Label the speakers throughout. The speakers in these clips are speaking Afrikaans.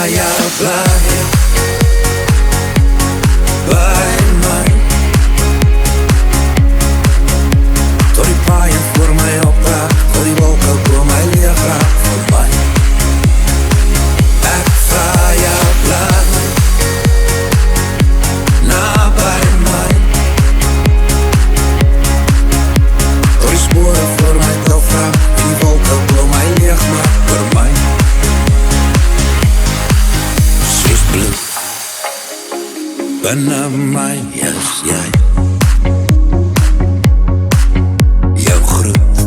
Speaker 1: vrije bly by my. Tot die paaie voor my opraak, tot die wolke bo my leeg raak vir my. Ek vrije bly na by my. Tot die spore voor my tel vraag, en die wolke bo my leeg maak vir my. Soos bloed binne my is jy. Jou groet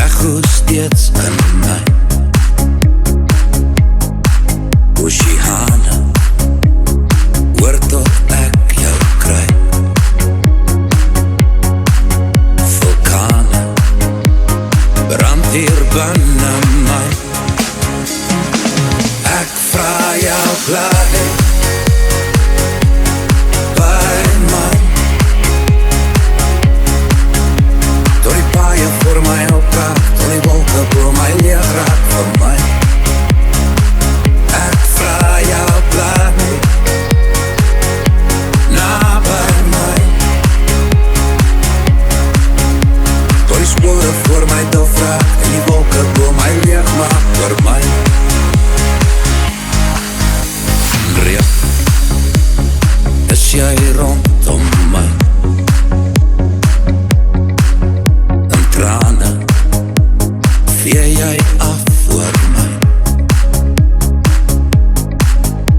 Speaker 1: echo steeds in my. Oceane hoor tot ek jou kry. Vulkane brand hier binne my. Ek vra jou bly voor my opraak, tot die wolke bo my leeg raak vir my. Ek vra jou bly na by my. Tot die spore voor my deel vraag, en die wolke bo my leeg maak vir my. Reep, is jy rondom my? Vee jy af voor my.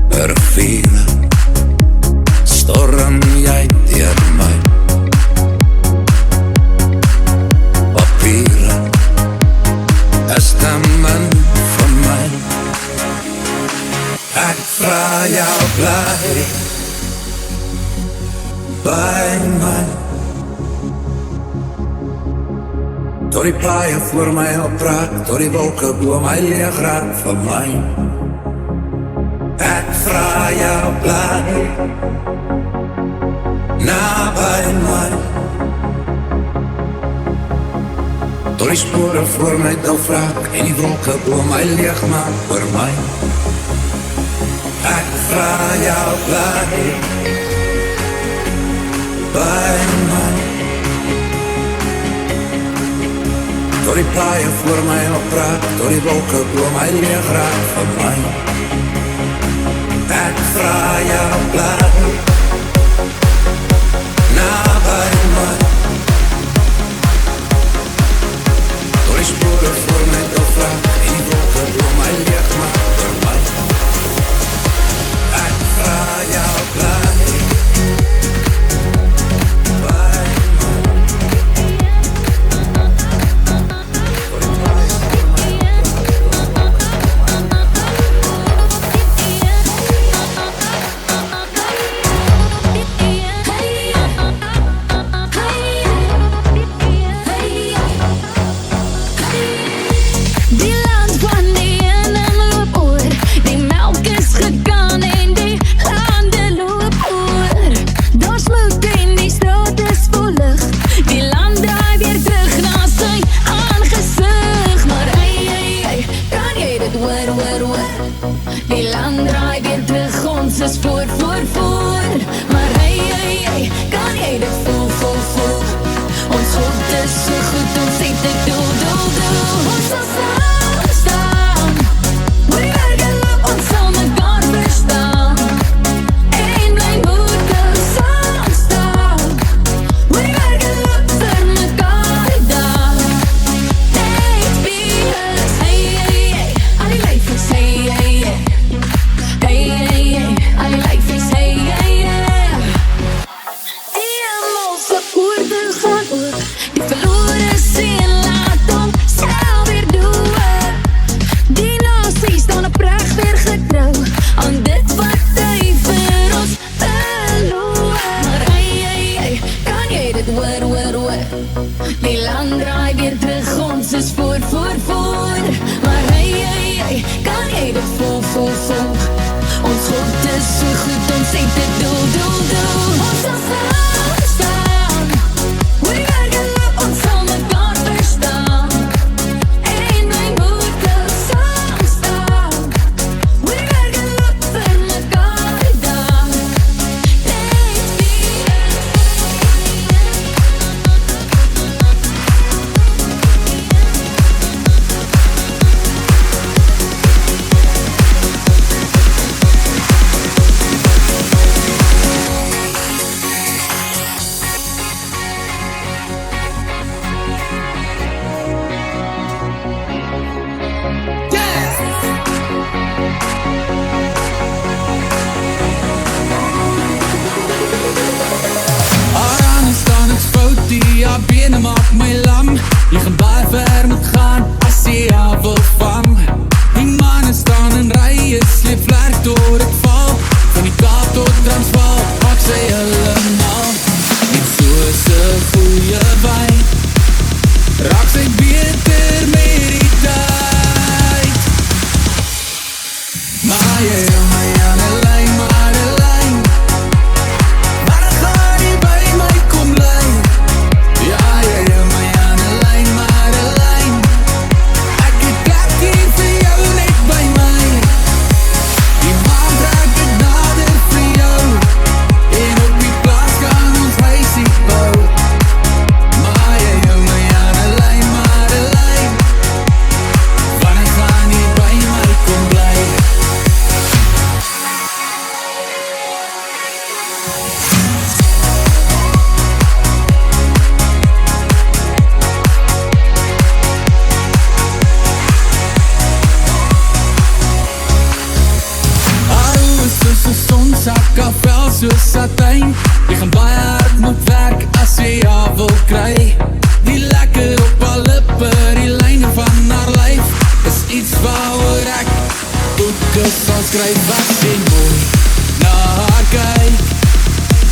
Speaker 1: Riviere storm jy deur my. Papiere is te min vir my. Ek vra jou bly by my. Tot die paaie voor my opraak, tot die wolke bo my leeg raak vir my. Ek vra jou bly na by my. Tot die spore voor my deel vraag, en die wolke bo my leeg maak vir my. Ek vra jou bly by my. Tot die paaie voor my opraak, tot die wolke bo my leeg raak vir my. Ek vra jou bly na by my. Tot die spore voor my deel vraag, en die wolke bo my leeg maak vir my. Ek vra jou bly jy hou my aan 'n lyn, maar 'n lyn. Maar dan gaan jy by my kom lê. Ja, jy hou my aan 'n lyn, maar 'n lyn. Ek het plek hier vir jou net by my. Die maan trek dit nader vir jou. En op die plaas kan ons huisie bou. Maar jy hou my aan 'n lyn, maar 'n lyn. Wanneer gaan jy by my kom bly? Sak af wel soos satijn. Jy gaan baie hard moet werk as jy haar wil kry. Die lekker op haar lippe, die lyne van haar lyf is iets waaroor ek boeke sal skryf. As jy mooi na haar kyk,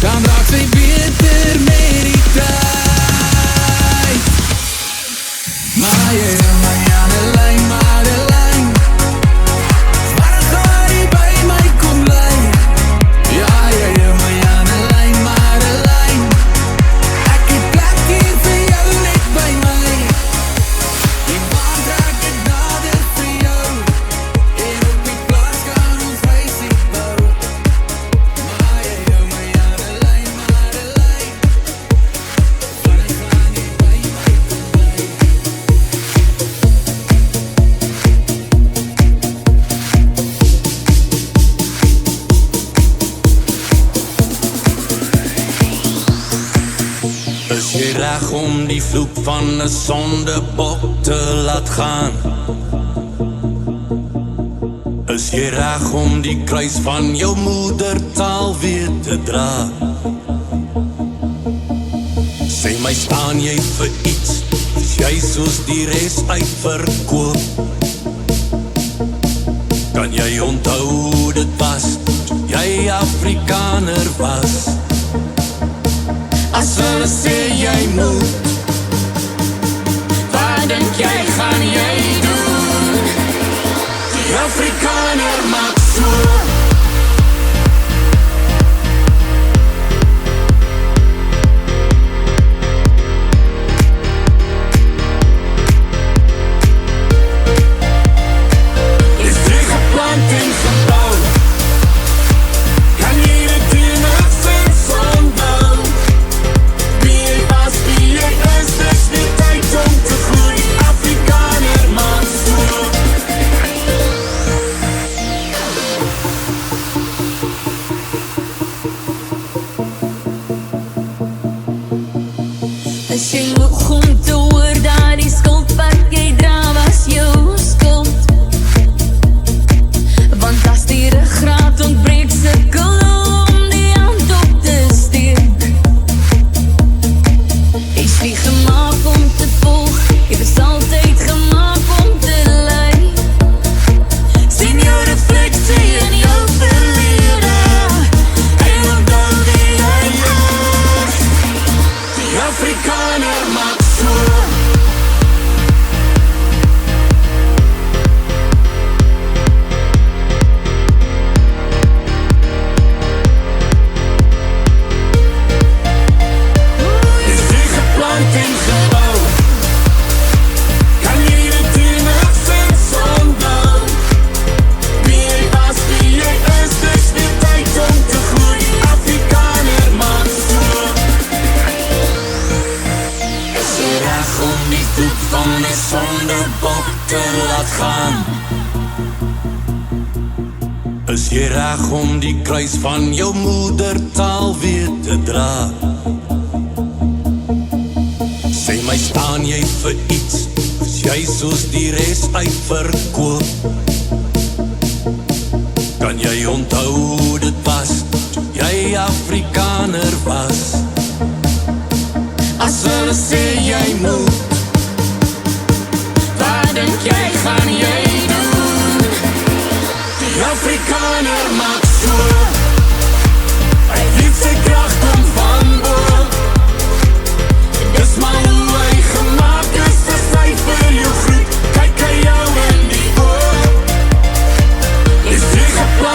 Speaker 1: dan raak sy beter met die tyd. Maar jy hou my aan 'n lyn, maar 'n lyn. Maar dan gaan jy by my kom lê. Ja, jy hou my aan 'n lyn, maar 'n lyn. Ek het plek hier vir jou net by my. Die maan trek dit nader vir jou. En op die plaas kan ons huisie bou. Maar jy hou my aan 'n lyn, maar 'n lyn. Wanneer gaan jy by my kom bly?
Speaker 2: Is jy reg om die vloek van 'n sondebok te laat gaan? Is jy reg om die kruis van jou moedertaal weer te dra? Sê my, staan jy vir iets? Is jy soos die res uitverkoop? Kan jy onthou hoe dit was toe jy Afrikaner was? As hulle sê jy moet, wat dink jy gaan jy doen? Die Afrikaner maak so. Is teruggeplant en gebouw. Kan jy dit hier nog steeds onthou? Wie jy was, wie jy is, dis nie tyd om te groei. Afrikaner maak so.
Speaker 3: As jy moeg om te hoor dat die skuld wat jy dra was jou skuld. Want as die ruggraat ontbreek, sukkel om die hand op te steek. Jy is nie gemaak om te volg, jy is altyd gemaak om te lei. Sien jou refleksie in jou verlede, en onthou wie jy is.
Speaker 2: Die Afrikaner maak so. Is teruggeplant en gebouw. Kan jy dit hier nog steeds onthou? Wie jy was, wie jy is, dis nie tyd om te groei. Afrikaner maak so. Is jy reg om die vloek van 'n sondebok te laat gaan? Is jy reg om die kruis van jou moedertaal weer te dra? Sê my, staan jy vir iets? Is jy soos die res uitverkoop? Kan jy onthou hoe dit was toe jy Afrikaner was? As hulle sê jy moet, wat dink jy gaan jy doen? Die Afrikaner maak so. Hy weet sy krag kom van bo. Dis maar hoe hy gemaak is, as hy vir jou groet, kyk hy jou in die oor. Is teruggeplant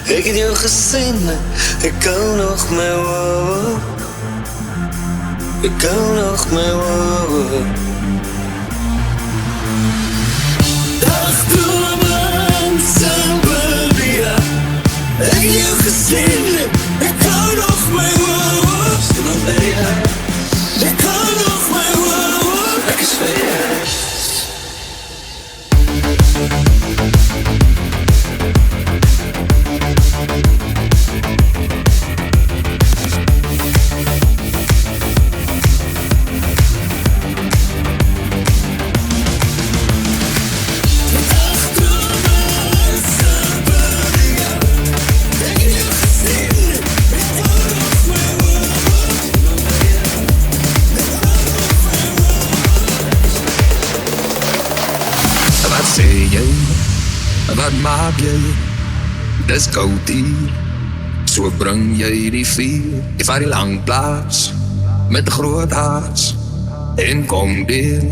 Speaker 4: Ek het jou gesien, ek hou nog my wow. Ek hou nog my wow. Dagdrome in Suburbia. Ek het jou gesien, ek hou nog my wow. Suburbia. Ek hou nog my wow. Ek is vir jou.
Speaker 5: Wat maak jy? Dis koud hier. So bring jy die vuur. Jy vaar die lang plaas met 'n groot haas en kom deur.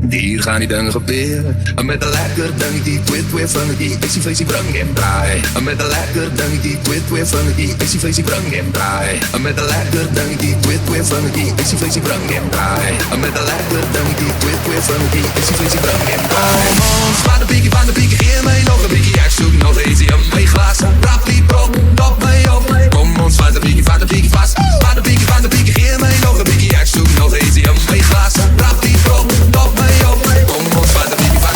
Speaker 5: Hier gaan die ding gebeur. En met 'n lekker ding die twee van die isie vleisie bring en draai. En met 'n lekker ding die twee van die isie vleisie bring en draai. En met 'n lekker ding die twee van die isie vleisie bring en draai. En met 'n lekker ding die twee van die isie vleisie bring en draai. Ons van de piekie, geef mij nog een biekie. Ik zoek nog eens in mijn glas. Rap die prop, top mij op. Kom ons van de piekie vast. Van de piekie, geef mij nog een biekie. Ik zoek nog eens in mijn glas. Rap die prop, top mij op. Kom ons van de piekie vast.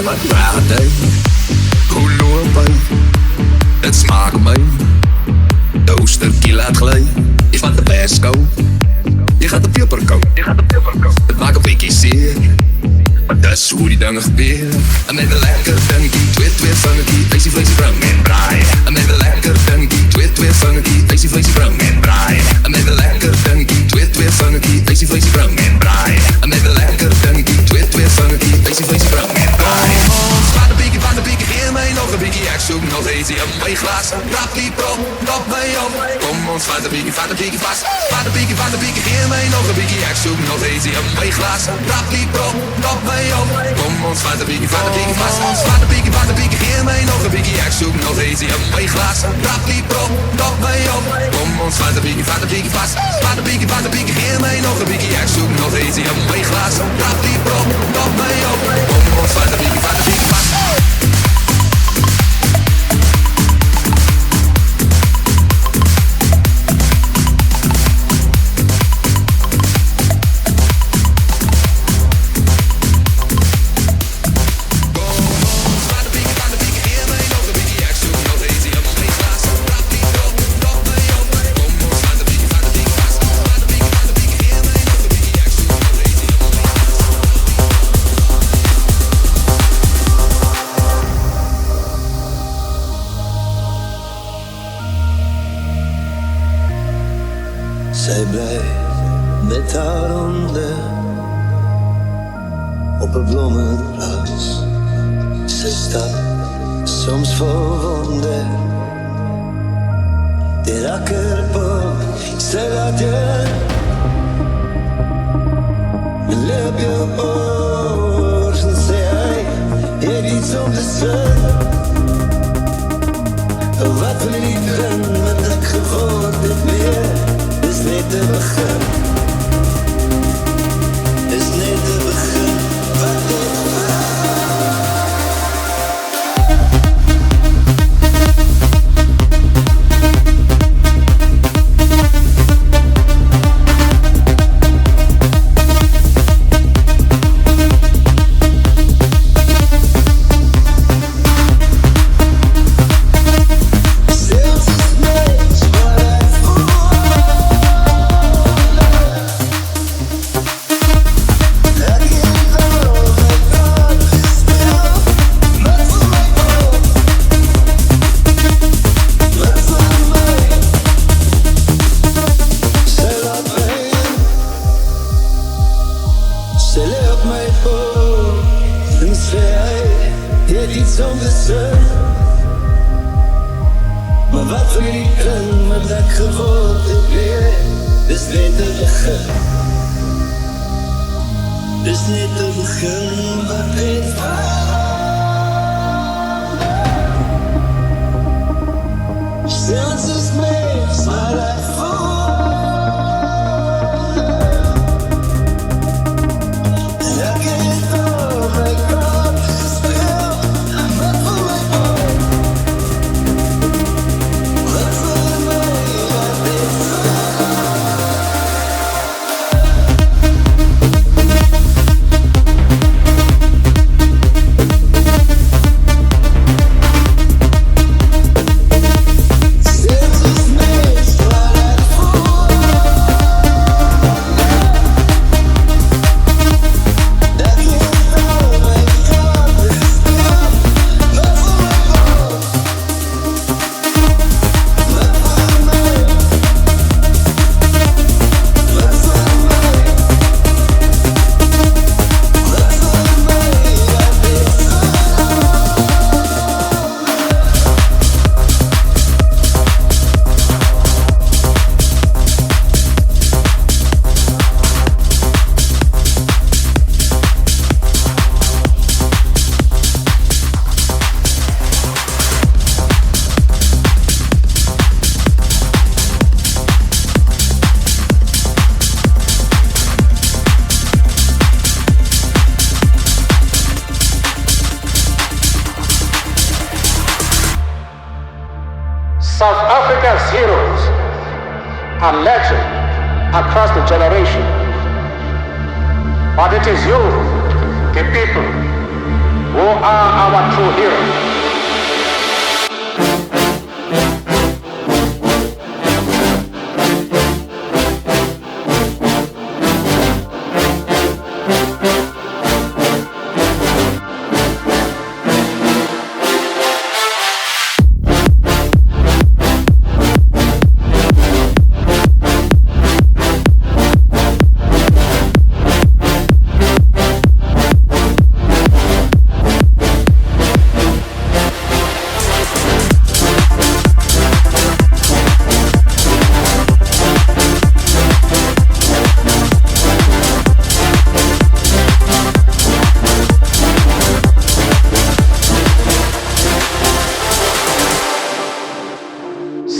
Speaker 5: Wat praat hy? Hoe loop hy? Het smaak my. De oesterkie laat glij. Je vat de perskou. Je gaat de peperkou. Het maakt een beetje zeer. Maar dat is hoe die dingen gebeuren. En met een lekker dingetjie, twee funky, isie vleisie bring en draai. En met een lekker dingetjie, twee funky, isie vleisie bring en draai. En met een lekker dingetjie, twee funky, isie vleisie bring en draai. En met een lekker dingetjie, twee funky, isie vleisie bring en draai. Van de piekie, geef mij nog een biekie. Ik zoek nog eens in mijn glas. Rap die prop, top mij op. Kom ons van de piekie vast. Van de piekie, geef mij nog een biekie. Ik zoek nog eens in mijn glas. Rap die prop, top mij op. Kom ons van de piekie vast. Van de piekie, geef mij nog een biekie. Ik zoek nog eens in mijn glas. Rap die prop, top mij op. Kom ons van de piekie vast. Van de piekie, geef mij nog een biekie. Ik zoek nog eens in mijn glas. Rap die prop, top mij op. Kom ons van de piekie vast.
Speaker 4: Zij blijft met haar handen op een bloemenplas. Ze staat soms vol wonden. De akkerboom, ze laat je loop je oor. Ze zei, je iets om de zon. Wat we niet doen, met dat gevoel dit weer is niet te begin. Is niet te begin. Wat dit
Speaker 6: South Africa's heroes are legend across the generation. But it is you, the people, who are our true heroes.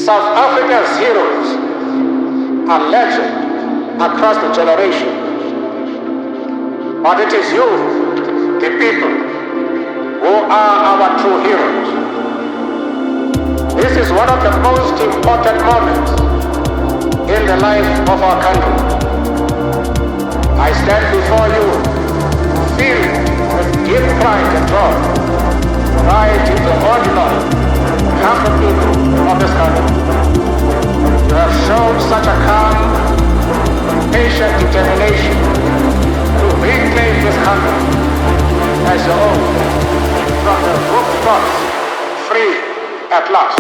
Speaker 6: South Africa's heroes are legend across the generation. But it is you, the people, who are our true heroes. This is one of the most important moments in the life of our country. I stand before you, filled with deep pride and joy. Pride in the ordinary, humble people of this country. You have shown such a calm, patient determination to reclaim this country as your own from the rooftops, free at last.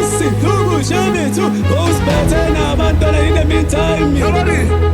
Speaker 4: see, who show me to who's better now, but in the meantime, nobody.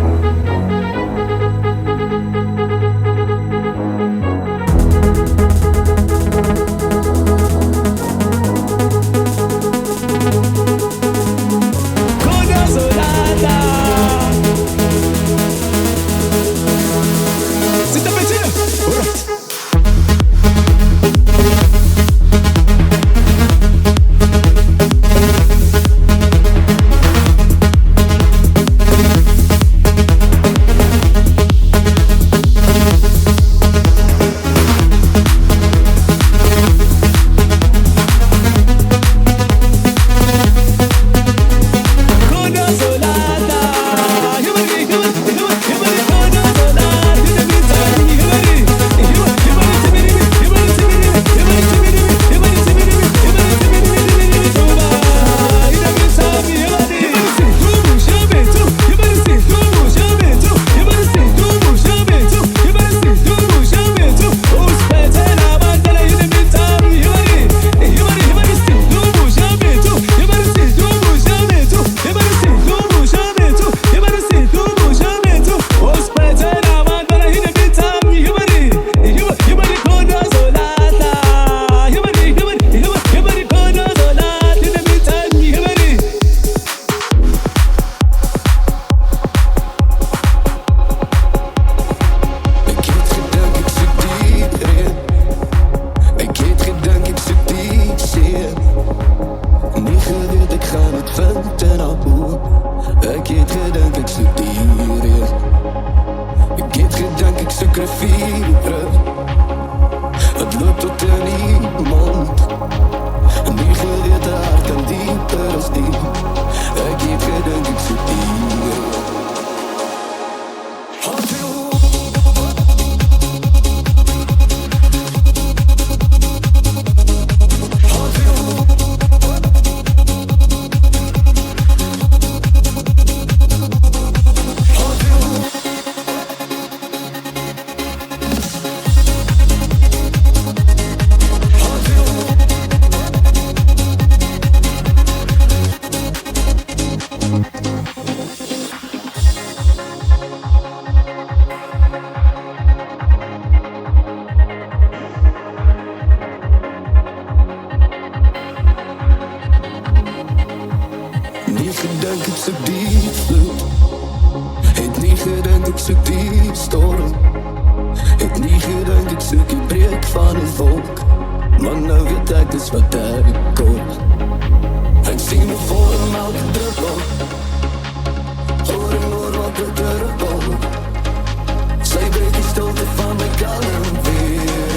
Speaker 4: Sy breek die stilte van my kalm weer.